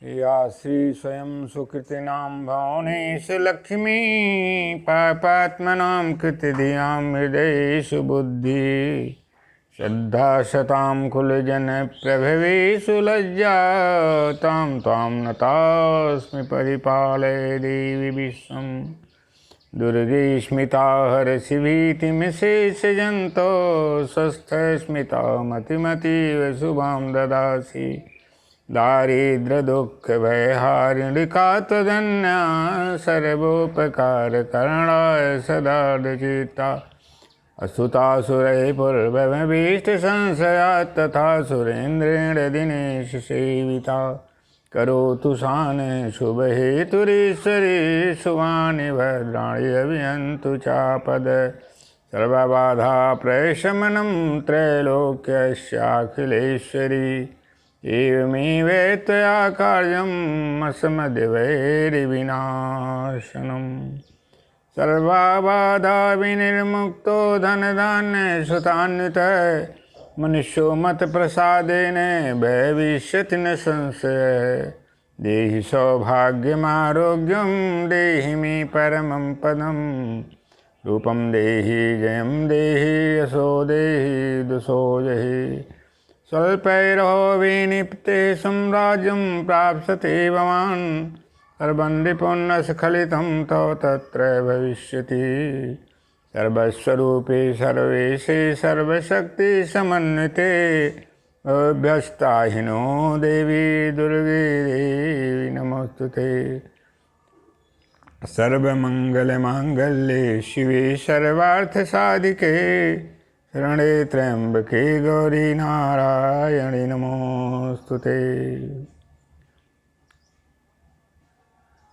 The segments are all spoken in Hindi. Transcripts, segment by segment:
या श्री स्वयं सुकृतिनां भवनेषु लक्ष्मी पापात्मनां कृतिधियां हृदयेषु बुद्धि श्रद्धा शतां कुलजनप्रभवेषु लज्जा तां त्वां नतास्मि परिपालय देवि विश्वम् दुर्गे स्मिता हरसि भीतिमशेषजन्तो स्वस्थस्मिता मतिमतीव शुभां ददासि दारिद्र्यदुःखभयहारिणिका त्वदन्या सर्वोपकारकरणाय सदार्धचित्ता असुतासुरैः पूर्वमभीष्टसंशया तथा सुरेन्द्रेण दिनेश सेविता करोतु शाने शुभहेतुरीश्वरी शुभानि भद्राणि अभियन्तु चापद सर्वबाधा प्रशमनं त्रैलोक्यस्याखिलेश्वरी एवमेवैतया कार्यम् असमद्वैरिविनाशनम् सर्वबाधा विनिर्मुक्तो धनधान्यसुतान्वितः मनुष्यो मतप्रसादेन भविष्यति न संशयः देहि सौभाग्यमारोग्यं देहि मे परमं पदं रूपं देहि जयं देहि यशो देहि दुषो देहि स्वल्पैरहो विनिप्ते साम्राज्यं प्राप्स्यते भवान् सर्वं रिपुन्नस्खलितं तव तत्र भविष्यति सर्वस्वरूपे सर्वेशे सर्वशक्ति समन्विते अभ्यस्ताहिनो देवी दुर्गे देवी नमोस्तुते सर्वमंगलमांगल्ये शिवे सर्वार्थसाधिके शरणे त्र्यंबके गौरी नारायणी नमोस्तुते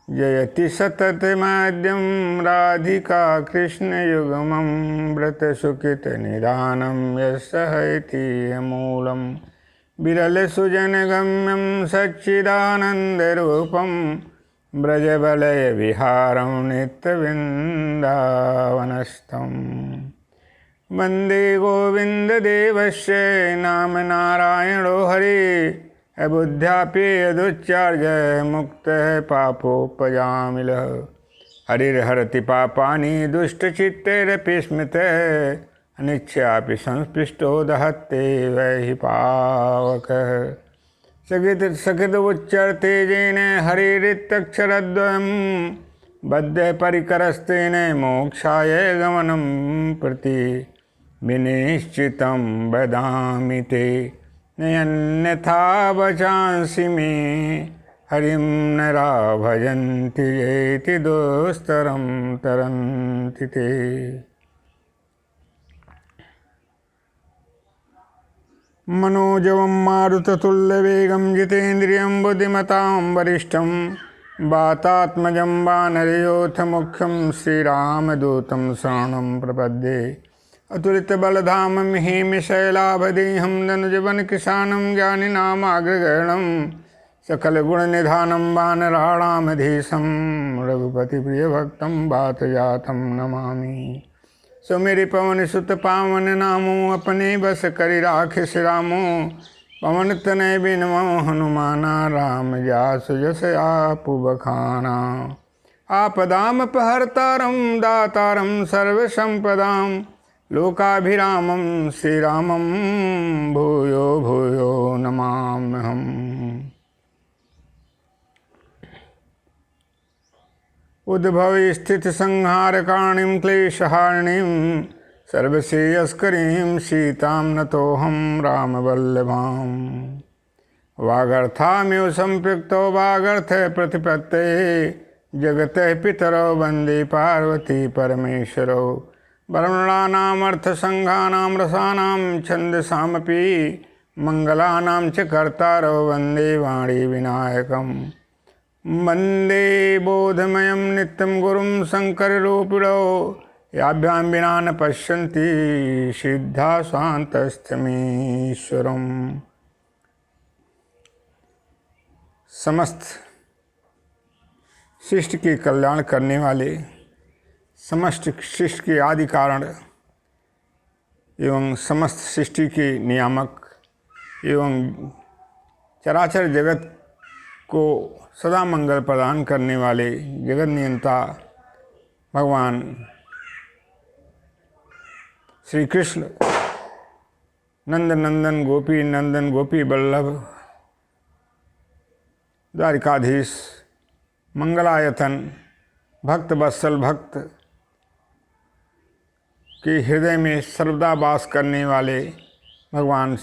जयति सततमाद्यं राधिका कृष्णयुग्मं व्रतसुकृतनिधानं यस्सहैति मूलं विरलसुजनगम्यं सच्चिदानन्दरूपं व्रजवलयविहारं नित्यवृन्दावनस्थम् वन्दे गोविन्ददेवस्य नाम नारायणो हरि अबुद्ध्यापि यदुच्चार्य मुक्तः पापोपजामिलः हरिर्हरति पापानि दुष्टचित्तैरपि स्मृतः अनिच्छयापि संस्पृष्टो दहते वै पावकः सकृदुच्चरते येन हरिरित्यक्षरद्वयं बद्धपरिकरस्तेन मोक्षाय गमनं प्रति विनिश्चितं वदामि ते नयन्यथा वचांसि मे हरिं नरा भजन्ति येति दुस्तरं तरन्ति ते मनोजवं मारुततुल्यवेगं जितेन्द्रियं बुद्धिमतां वरिष्ठं वातात्मजं वानरयोथमुख्यं श्रीरामदूतं शरणं प्रपद्ये अतुलितबलधामं हेमशैलाभदेहं धनुजवनकिशानं ज्ञानिनामाग्रगणं सकलगुणनिधानं वानराणामधीशं रघुपतिप्रियभक्तं वातजातं नमामि सुमेरि पवनसुत पावन नामो अपने बस करि राखे रामो पवन तनय बिनमो हनुमाना राम जासु जस आपु बखाना आपदामपहर्तारं दातारं सर्वसंपदां लोकाभिरामं श्रीरामं भूयो भूयो नमाम्यहम् उद्भव स्थित संहारकाणीं क्लेशहारिणीं सर्वश्रेयस्करीं सीतां नतोऽहं रामवल्लभाम् वागर्थामिव सम्पृक्तो वागर्थे प्रतिपत्ते जगतः पितरौ वन्दे पार्वती परमेश्वरौ वर्णनानामर्थसङ्घानां रसानां छन्दसामपि मङ्गलानां च कर्तारौ वन्दे वाणी विनायकम् वन्दे बोधमयं नित्यं गुरुं शङ्कररूपिणौ याभ्यां विना न पश्यन्ति सिद्धा स्वान्तस्थमीश्वरम् समस्त सृष्टि के कल्याण करने वाले समस्त सृष्टि के आदि कारण एवं समस्त सृष्टि के नियामक एवं चराचर जगत को सदा मंगल प्रदान करने वाले जगत नियंता भगवान श्री कृष्ण नंद नंदन गोपी वल्लभ द्वारिकाधीश मंगलायतन भक्त वत्सल भक्त के हृदय में सर्वदा वास करने वाले भगवान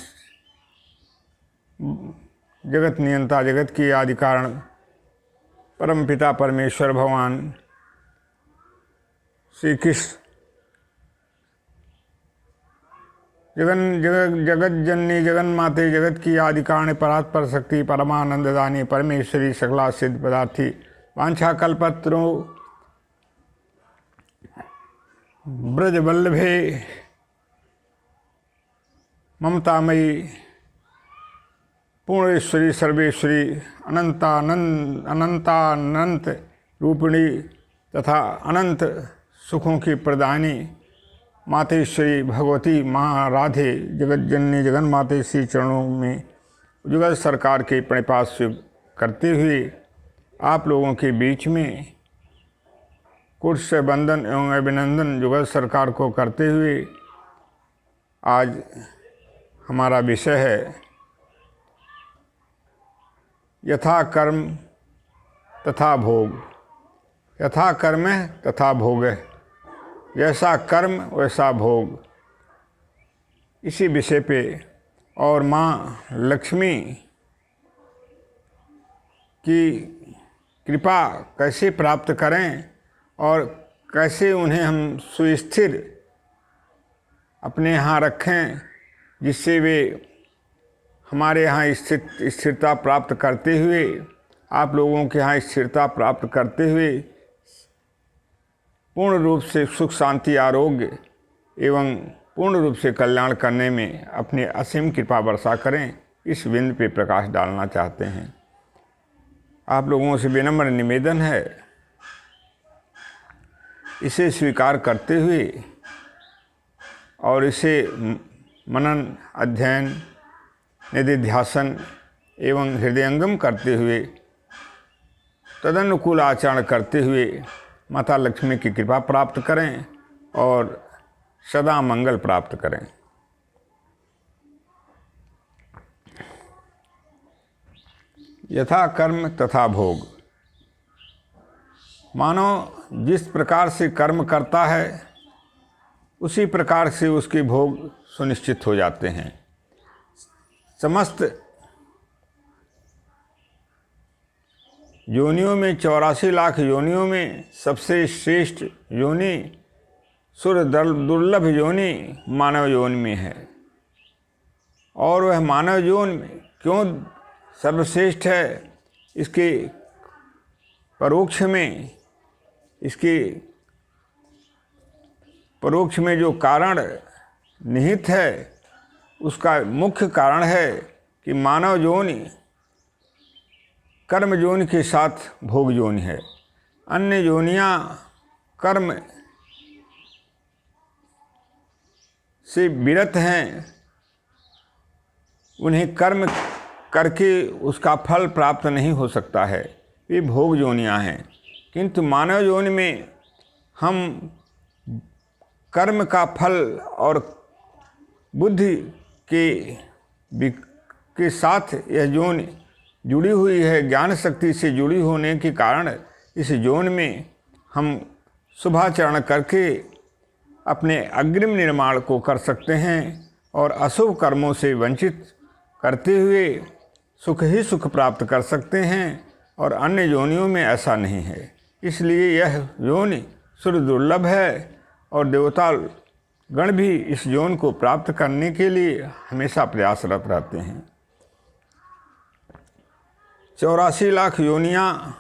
जगत नियंता जगत की आदि कारण परमपिता परमेश्वर भगवान श्री कृष्ण जगत जननी जगन माते जगत की आदि कारण परात्पर शक्ति परमानंद दानी परमेश्वरी सकला सिद्ध पदार्थी वांछा कल्पत्रों ब्रज वल्लभे ममतामयी पूर्णेश्वरी सर्वेश्वरी अनंतानंत रूपिणी तथा अनंत सुखों की प्रदानी मातेश्वरी भगवती माँ राधे जगत जननी जगन माते श्री चरणों में जुगल सरकार के प्रणिपात करते हुए आप लोगों के बीच में कुर्स से बंदन एवं अभिनंदन जुगल सरकार को करते हुए आज हमारा विषय है यथा कर्म तथा भोग। यथा कर्म तथा भोग, जैसा कर्म वैसा भोग, इसी विषय पे और माँ लक्ष्मी की कृपा कैसे प्राप्त करें और कैसे उन्हें हम सुस्थिर अपने यहाँ रखें जिससे वे हमारे यहाँ स्थिरता प्राप्त करते हुए आप लोगों के यहाँ स्थिरता प्राप्त करते हुए पूर्ण रूप से सुख शांति आरोग्य एवं पूर्ण रूप से कल्याण करने में अपनी असीम कृपा वर्षा करें, इस बिंदु पे प्रकाश डालना चाहते हैं। आप लोगों से विनम्र निवेदन है, इसे स्वीकार करते हुए और इसे मनन अध्ययन निधिध्यासन एवं हृदयंगम करते हुए तदनुकूल आचरण करते हुए माता लक्ष्मी की कृपा प्राप्त करें और सदा मंगल प्राप्त करें। यथा कर्म तथा भोग। मानव जिस प्रकार से कर्म करता है उसी प्रकार से उसके भोग सुनिश्चित हो जाते हैं। समस्त योनियों में 84 लाख योनियों में सबसे श्रेष्ठ योनि सुर दुर्लभ योनि मानव योनि में है और वह मानव योनि में क्यों सर्वश्रेष्ठ है, इसके परोक्ष में जो कारण निहित है उसका मुख्य कारण है कि मानव योनि कर्म योनि के साथ भोग योनि है। अन्य योनियाँ कर्म से विरत हैं, उन्हें कर्म करके उसका फल प्राप्त नहीं हो सकता है, ये भोग योनियाँ हैं। किंतु मानव योनि में हम कर्म का फल और बुद्धि के साथ यह योनि जुड़ी हुई है, ज्ञान शक्ति से जुड़ी होने के कारण इस योनि में हम शुभाचरण करके अपने अग्रिम निर्माण को कर सकते हैं और अशुभ कर्मों से वंचित करते हुए सुख ही सुख प्राप्त कर सकते हैं और अन्य योनियों में ऐसा नहीं है। इसलिए यह योनि सुर दुर्लभ है और देवता गण भी इस योनि को प्राप्त करने के लिए हमेशा प्रयासरत रहते हैं। 84 लाख योनियाँ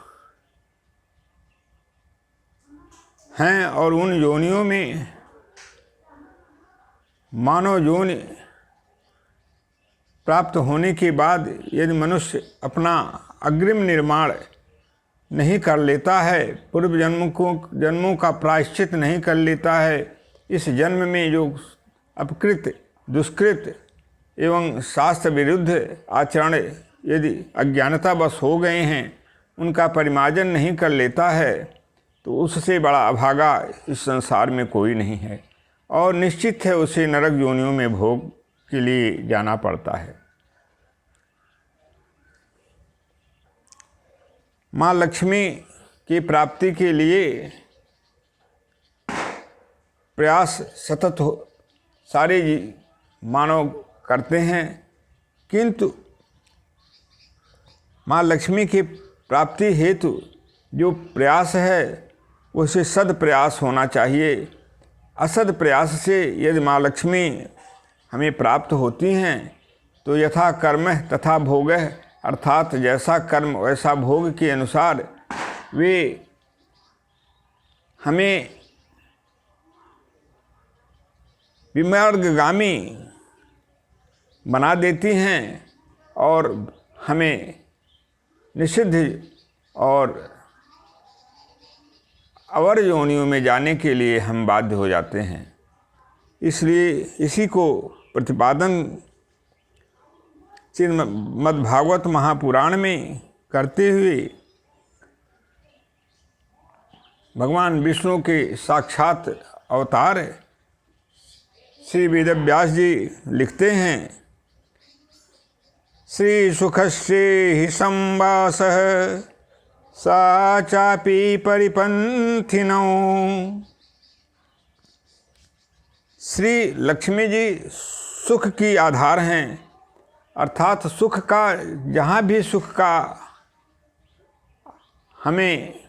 हैं और उन योनियों में मानव योनि प्राप्त होने के बाद यदि मनुष्य अपना अग्रिम निर्माण नहीं कर लेता है, पूर्व जन्मों का प्रायश्चित नहीं कर लेता है, इस जन्म में जो अपकृत दुष्कृत एवं शास्त्र विरुद्ध आचरण यदि अज्ञानतावश हो गए हैं, उनका परिमार्जन नहीं कर लेता है, तो उससे बड़ा अभागा इस संसार में कोई नहीं है, और निश्चित है उसे नरक योनियों में भोग के लिए जाना पड़ता है। माँ लक्ष्मी की प्राप्ति के लिए प्रयास सतत सारे मानव करते हैं, किंतु माँ लक्ष्मी की प्राप्ति हेतु जो प्रयास है उसे सद प्रयास होना चाहिए। असद प्रयास से यदि माँ लक्ष्मी हमें प्राप्त होती हैं तो यथा कर्म तथा भोग, अर्थात जैसा कर्म वैसा भोग के अनुसार वे हमें विमार्गगामी बना देती हैं और हमें निषिद्ध और अवर योनियों में जाने के लिए हम बाध्य हो जाते हैं। इसलिए इसी को प्रतिपादन श्रीमद्भागवत महापुराण में करते हुए भगवान विष्णु के साक्षात अवतार श्री वेदव्यास जी लिखते हैं, श्री सुखस्य हि संवासः सा चापि परिपंथिनौ। श्री लक्ष्मी जी सुख की आधार हैं, अर्थात सुख का जहाँ भी सुख का हमें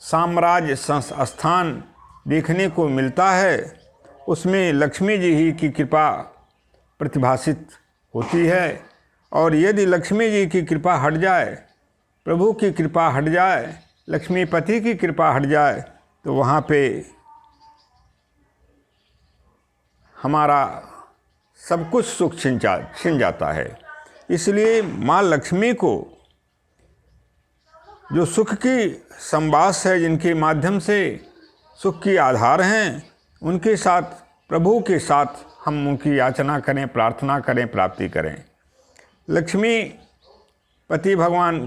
साम्राज्य स्थान देखने को मिलता है, उसमें लक्ष्मी जी ही की कृपा प्रतिभासित होती है। और यदि लक्ष्मी जी की कृपा हट जाए, प्रभु की कृपा हट जाए, लक्ष्मीपति की कृपा हट जाए, तो वहाँ पे हमारा सब कुछ सुख छिन जाता है। इसलिए माँ लक्ष्मी को जो सुख की संवास है, जिनके माध्यम से सुख की आधार हैं, उनके साथ, प्रभु के साथ हम उनकी याचना करें, प्रार्थना करें, प्राप्ति करें। लक्ष्मी पति भगवान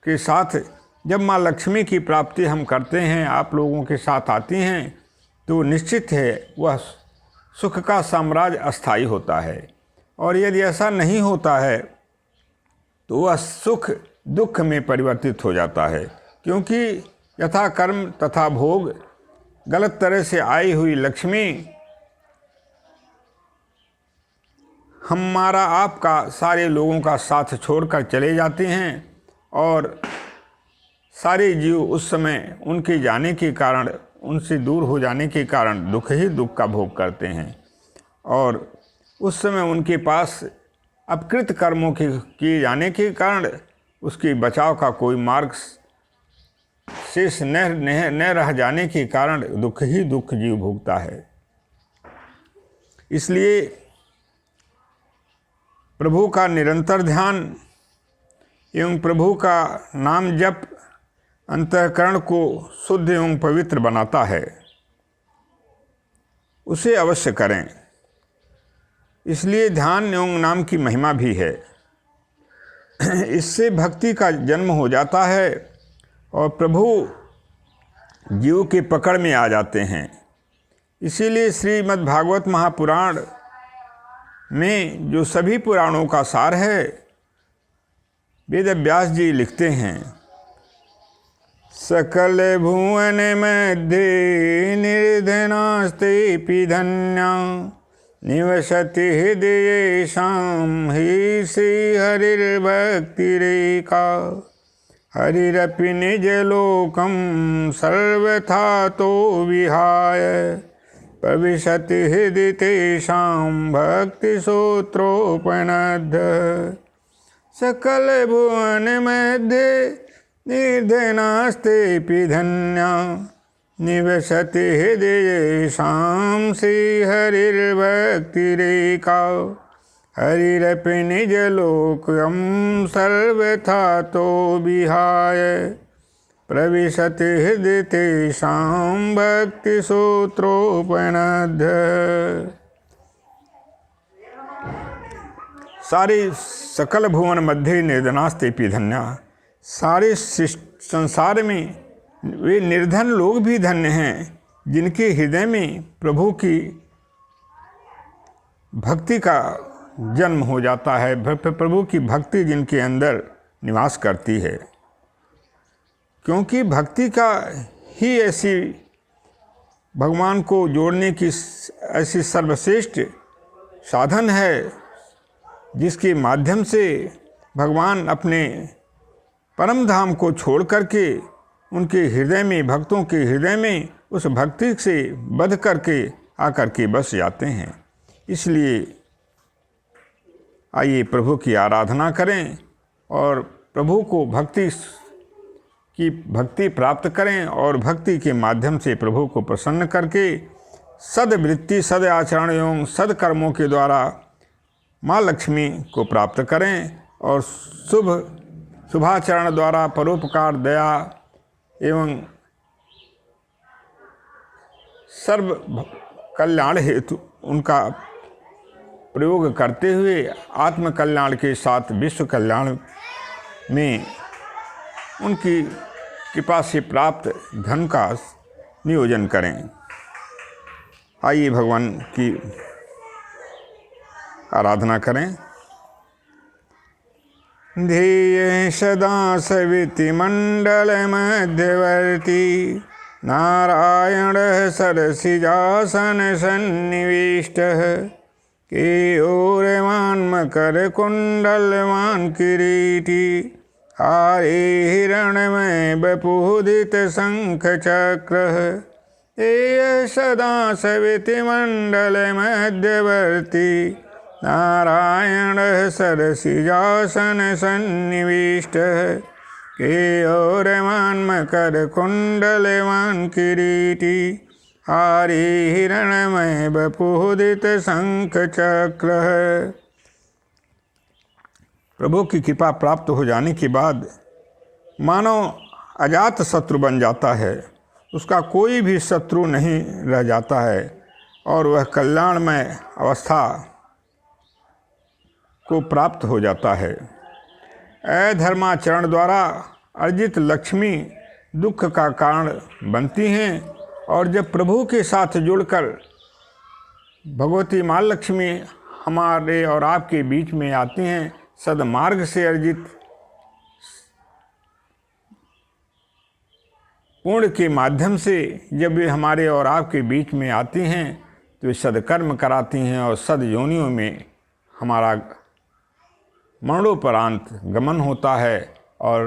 के साथ जब माँ लक्ष्मी की प्राप्ति हम करते हैं, आप लोगों के साथ आती हैं, तो निश्चित है वह सुख का साम्राज्य अस्थायी होता है। और यदि ऐसा नहीं होता है तो वह सुख दुख में परिवर्तित हो जाता है, क्योंकि यथा कर्म तथा भोग गलत तरह से आई हुई लक्ष्मी हमारा आपका सारे लोगों का साथ छोड़कर चले जाते हैं, और सारे जीव उस समय उनके जाने के कारण, उनसे दूर हो जाने के कारण दुख ही दुख का भोग करते हैं। और उस समय उनके पास अपकृत कर्मों के किए जाने के कारण उसके बचाव का कोई मार्ग शेष न रह जाने के कारण दुख ही दुख जीव भोगता है। इसलिए प्रभु का निरंतर ध्यान एवं प्रभु का नाम जप अंतःकरण को शुद्ध एवं पवित्र बनाता है, उसे अवश्य करें। इसलिए ध्यान एवं नाम की महिमा भी है। इससे भक्ति का जन्म हो जाता है और प्रभु जीव के पकड़ में आ जाते हैं। इसीलिए श्रीमद्भागवत महापुराण में जो सभी पुराणों का सार है, वेदव्यास जी लिखते हैं, सकल भुवन मध्ये निर्धनास्तेऽपि धन्या निवसति हृदयेषां हि श्रीहरिर्भक्तिरेका। हरिरपि निजलोकं सर्वथा तो विहाय प्रविशति हृदि तेषां भक्तिसूत्रोपनद्ध। सकल भुवन मध्ये निर्धनास्तेऽपि धन्या निवसति हृदयेषां श्रीहरिर्भक्तिरेका। हरिरपि निजलोकं सर्वथा तो विहाय प्रविशति हृदि तेषां भक्तिसूत्रोपनद्ध। सारे सकल भुवन मध्य निर्धनास्तेपि धन्या। सारे संसार में वे निर्धन लोग भी धन्य हैं जिनके हृदय में प्रभु की भक्ति का जन्म हो जाता है, प्रभु की भक्ति जिनके अंदर निवास करती है। क्योंकि भक्ति का ही ऐसी भगवान को जोड़ने की ऐसी सर्वश्रेष्ठ साधन है जिसके माध्यम से भगवान अपने परम धाम को छोड़ करके उनके हृदय में, भक्तों के हृदय में उस भक्ति से बध करके आकर के बस जाते हैं। इसलिए आइए प्रभु की आराधना करें और प्रभु को भक्ति प्राप्त करें और भक्ति के माध्यम से प्रभु को प्रसन्न करके सद्वृत्ति, सद आचरण एवं सदकर्मों के द्वारा माँ लक्ष्मी को प्राप्त करें और शुभाचरण द्वारा परोपकार, दया एवं सर्व कल्याण हेतु उनका प्रयोग करते हुए आत्म कल्याण के साथ विश्व कल्याण में उनकी कृपा से प्राप्त धन का नियोजन करें। आइए भगवान की आराधना करें। ध्येय सदा सविति मंडल मध्यवर्ती नारायण सरसिजासन सन्निविष्टः केयूरवान् मकर कुंडलवान् किरीटी हारे हिरणमय बपुदित शंख चक्रः एय सदा सविति मंडल मध्यवर्ती नारायण सरसिजासन सन्निविष्टः केयूरवान् मकर कुंडलवान् किरीटी हारे हिरणमय बपुदित शंख चक्र। प्रभु की कृपा प्राप्त हो जाने के बाद मानव अजात शत्रु बन जाता है, उसका कोई भी शत्रु नहीं रह जाता है और वह कल्याणमय अवस्था को प्राप्त हो जाता है। अधर्माचरण द्वारा अर्जित लक्ष्मी दुख का कारण बनती हैं और जब प्रभु के साथ जुड़कर भगवती माँ लक्ष्मी हमारे और आपके बीच में आती हैं, सदमार्ग से अर्जित पुण्य के माध्यम से जब वे हमारे और आपके बीच में आती हैं तो वे सदकर्म कराती हैं और सद योनियों में हमारा मरणोपरांत गमन होता है और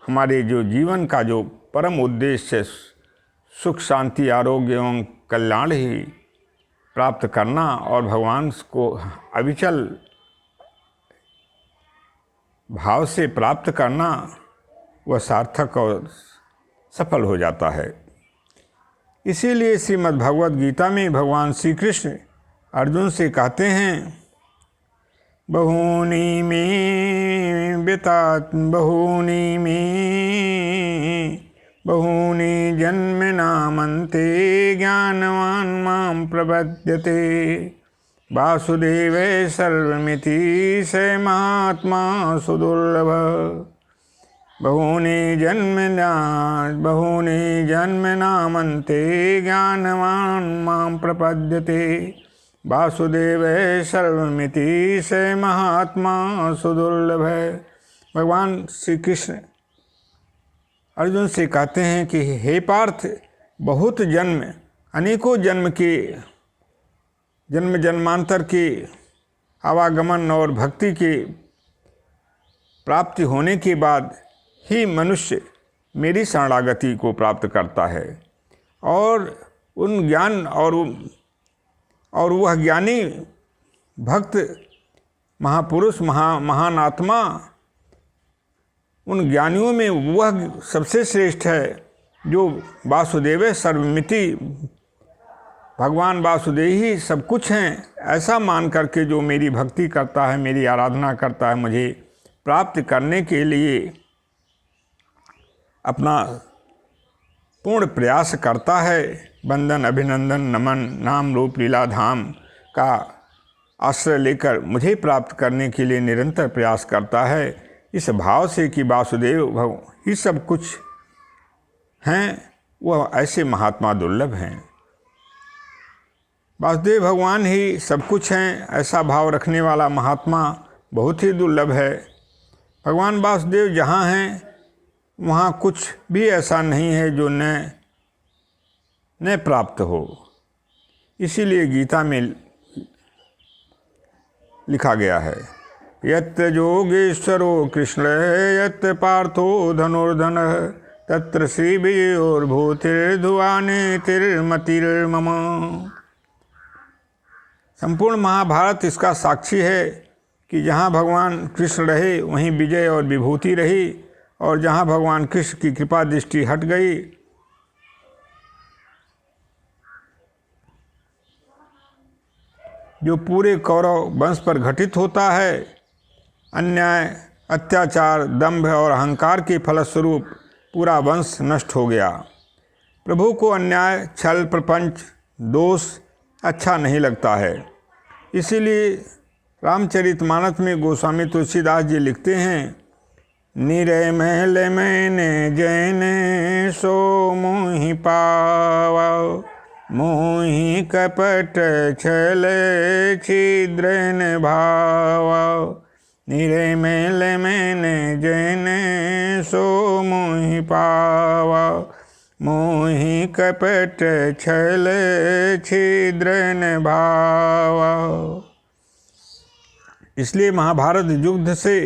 हमारे जो जीवन का जो परम उद्देश्य सुख, शांति, आरोग्य एवं कल्याण ही प्राप्त करना और भगवान को अविचल भाव से प्राप्त करना, वह सार्थक और सफल हो जाता है। इसीलिए श्रीमद् भगवद गीता में भगवान श्री कृष्ण अर्जुन से कहते हैं, बहूनि जन्मनामन्ते ज्ञानवान् मां प्रपद्यते वासुदेवे सर्वमिति स महात्मा सुदुर्लभ। बहूनि जन्मनामन्ते ज्ञानवान् मां प्रपद्यते वासुदेवे सर्वमिति स महात्मा सुदुर्लभ। भगवान श्री कृष्ण अर्जुन से कहते हैं कि हे पार्थ, बहुत जन्म, अनेकों जन्म के जन्मांतर के आवागमन और भक्ति के प्राप्ति होने के बाद ही मनुष्य मेरी शरणागति को प्राप्त करता है और उन ज्ञान और वह ज्ञानी भक्त महापुरुष महान आत्मा, उन ज्ञानियों में वह सबसे श्रेष्ठ है जो वासुदेव सर्वमिति, भगवान वासुदेव ही सब कुछ हैं, ऐसा मान करके जो मेरी भक्ति करता है, मेरी आराधना करता है, मुझे प्राप्त करने के लिए अपना पूर्ण प्रयास करता है। वंदन, अभिनंदन, नमन, नाम रूप लीला धाम का आश्रय लेकर मुझे प्राप्त करने के लिए निरंतर प्रयास करता है, इस भाव से कि वासुदेव ही सब कुछ हैं, वह ऐसे महात्मा दुर्लभ हैं। वासुदेव भगवान ही सब कुछ हैं, ऐसा भाव रखने वाला महात्मा बहुत ही दुर्लभ है। भगवान वासुदेव जहाँ हैं वहाँ कुछ भी ऐसा नहीं है जो न प्राप्त हो। इसीलिए गीता में लिखा गया है, यत् योगेश्वरो कृष्ण यत् पार्थो धनुर्धन तत्र श्री विजयोर्भूतिर्धुवाने तिर्मतिर्मम। संपूर्ण महाभारत इसका साक्षी है कि जहाँ भगवान कृष्ण रहे वहीं विजय और विभूति रही, और जहाँ भगवान कृष्ण की कृपा दृष्टि हट गई जो पूरे कौरव वंश पर घटित होता है, अन्याय, अत्याचार, दंभ और अहंकार के फलस्वरूप पूरा वंश नष्ट हो गया। प्रभु को अन्याय, छल, प्रपंच, दोष अच्छा नहीं लगता है। इसीलिए रामचरितमानस में गोस्वामी तुलसीदास जी लिखते हैं, निरय महल मैंने जैने सो मोहि पावा, मोहि कपट छल छिद्रन भावा। निरय महल मैंने जैने सो मोहि पावा, मोहि कपट छल छिद्रन भावा। इसलिए महाभारत युद्ध से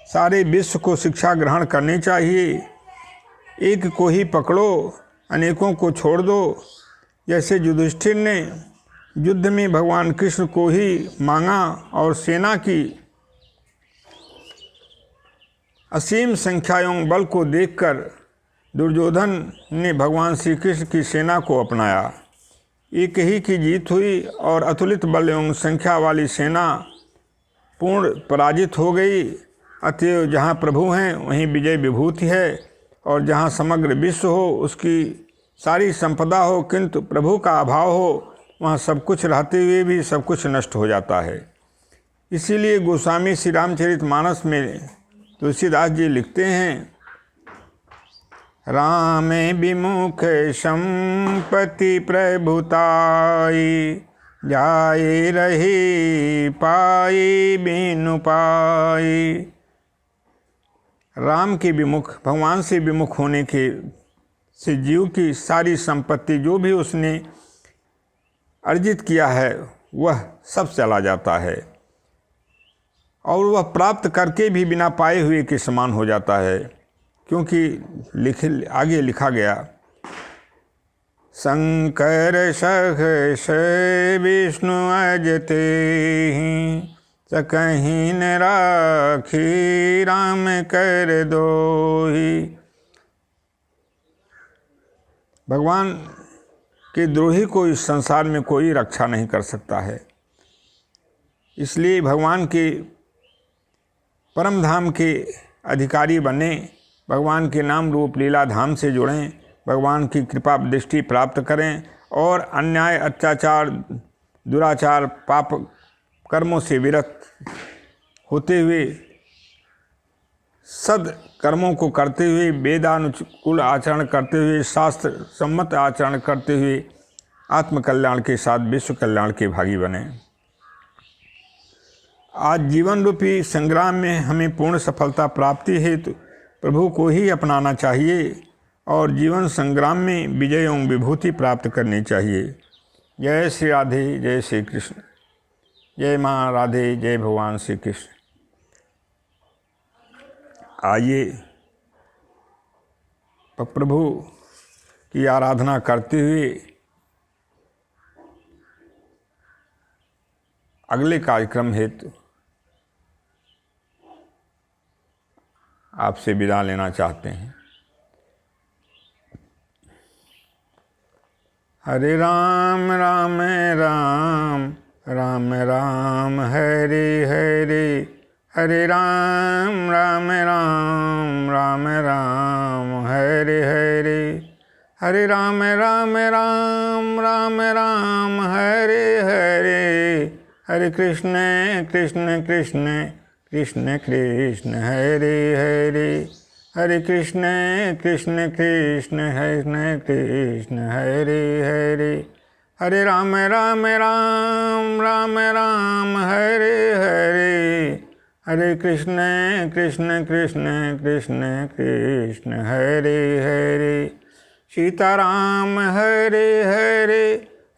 सारे विश्व को शिक्षा ग्रहण करनी चाहिए। एक को ही पकड़ो, अनेकों को छोड़ दो। जैसे युधिष्ठिर ने युद्ध में भगवान कृष्ण को ही मांगा और सेना की असीम संख्या एवं बल को देखकर दुर्योधन ने भगवान श्री कृष्ण की सेना को अपनाया। एक ही की जीत हुई और अतुलित बल एवं संख्या वाली सेना पूर्ण पराजित हो गई। अतएव जहाँ प्रभु हैं वहीं विजय विभूति है, और जहाँ समग्र विश्व हो उसकी सारी संपदा हो किंतु प्रभु का अभाव हो, वहाँ सब कुछ रहते हुए भी सब कुछ नष्ट हो जाता है। इसीलिए गोस्वामी श्री रामचरितमानस में तुलसीदास जी लिखते हैं, रामे विमुख संपत्ति प्रभुताई, जाए रही पाई बिनु पाई। राम के विमुख, भगवान से विमुख होने के से जीव की सारी संपत्ति जो भी उसने अर्जित किया है वह सब चला जाता है, और वह प्राप्त करके भी बिना पाए हुए के समान हो जाता है। क्योंकि आगे लिखा गया, शंकर सहस विष्णु अजते सकहीं न राखी राम कर दोही। भगवान के द्रोही को इस संसार में कोई रक्षा नहीं कर सकता है। इसलिए भगवान के परम धाम के अधिकारी बने, भगवान के नाम रूप लीला धाम से जुड़ें, भगवान की कृपा दृष्टि प्राप्त करें और अन्याय, अत्याचार, दुराचार, पाप कर्मों से विरत होते हुए सद कर्मों को करते हुए, वेदानुकूल आचरण करते हुए, शास्त्र सम्मत आचरण करते हुए आत्मकल्याण के साथ विश्व कल्याण के भागी बने। आज जीवन रूपी संग्राम में हमें पूर्ण सफलता प्राप्ति हेतु प्रभु को ही अपनाना चाहिए और जीवन संग्राम में विजय एवं विभूति प्राप्त करनी चाहिए। जय श्री राधे, जय श्री कृष्ण, जय माँ राधे, जय भगवान श्री कृष्ण। आइए प्रभु की आराधना करते हुए अगले कार्यक्रम हेतु आपसे विदा लेना चाहते हैं। हरे राम राम राम राम राम हरे हरे, हरे राम राम राम राम राम हरे हरे, हरे राम राम राम राम राम हरे हरे, हरे कृष्ण कृष्ण कृष्ण कृष्ण कृष्ण हरे हरे, हरे कृष्ण कृष्ण कृष्ण कृष्ण हरे हरे, हरे राम राम राम राम राम हरे हरे, हरे कृष्ण कृष्ण कृष्ण कृष्ण कृष्ण हरे हरे, सीताराम हरे हरे,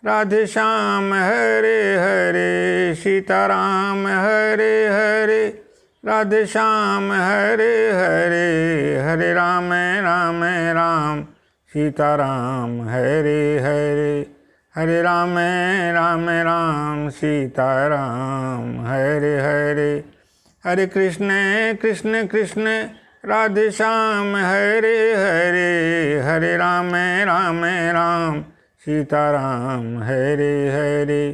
राधे श्याम हरे हरे, सीताराम हरे हरे, राधे श्याम हरे हरे, हरे राम राम राम, सीताराम हरे हरे, हरे राम राम राम, सीताराम हरे हरे, हरे कृष्ण कृष्ण कृष्ण राधे श्याम हरे हरे, हरे राम राम राम, सीताराम हरे हरे,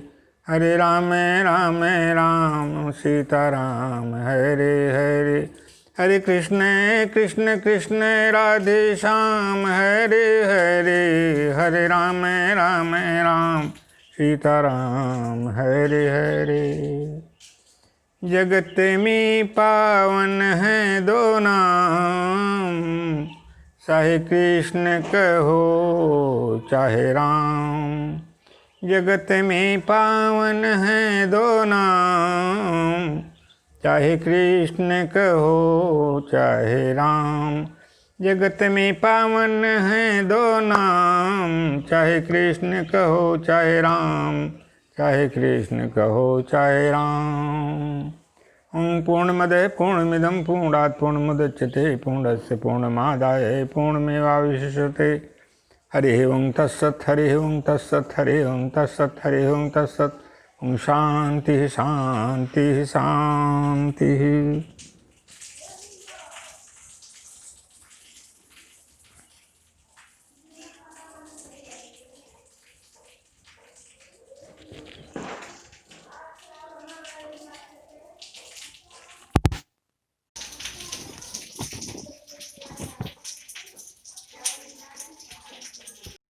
हरे राम राम राम, सीताराम हरे हरे, हरे कृष्ण कृष्ण कृष्ण राधे श्याम हरे हरे, हरे राम राम राम, सीताराम हरे हरे। जगत में पावन है दो नाम, चाहे कृष्ण कहो चाहे राम, जगत में पावन है दो नाम, चाहे कृष्ण कहो चाहे राम, जगत में पावन है दो नाम, चाहे कृष्ण कहो चाहे राम, चाहे कृष्ण कहो चाहे राम। ओम पूर्णमदः पूर्णमिदं पूर्णात् पूर्णमुदच्यते पूर्णस्य पूर्णमादाय पूर्णमेवावशिष्यते। हरि ओम तत्सत्, हरि ओम तत्सत्, हरि ओम तत्सत्, हरि ओम तत्सत्। ओम शांति शांति शांति।